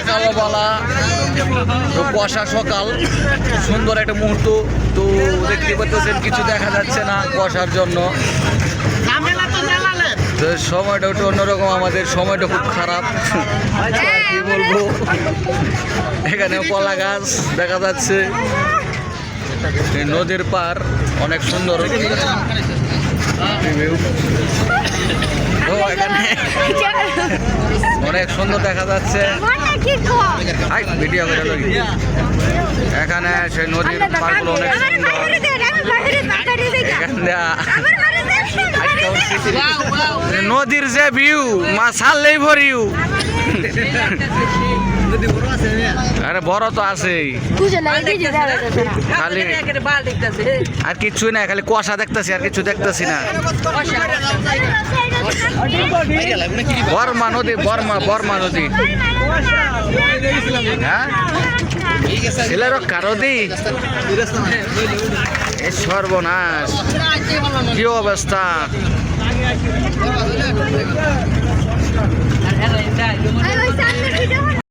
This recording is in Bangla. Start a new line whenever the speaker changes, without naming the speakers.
সকালবেলা তো কুয়াশা সকাল, সুন্দর একটা মুহূর্ত। তো দেখতে পাচ্ছেন কিছু দেখা যাচ্ছে না কুয়াশার জন্য। তো সময়টা একটু অন্যরকম, আমাদের সময়টা খুব খারাপ। আর কি বলবো, এখানে কলা গাছ দেখা যাচ্ছে, নদীর পার অনেক সুন্দর। তো এখানে অনেক সুন্দর দেখা যাচ্ছে। ভিডিও করে লই। এখানে সেই নদীর পাড়গুলো অনেক সুন্দর। নদীর যে ভিউ মা ছাড়লেই ভরিউ। আরে বড় তো আছেই, খালি আর কিছুই না, খালি কুয়াশা দেখতেছি, আর কিছু দেখতেছি না। বর্মা নদী, বর্মা নদী। হ্যাঁ ছেলের কারদি সর্বনাশ, কি অবস্থা।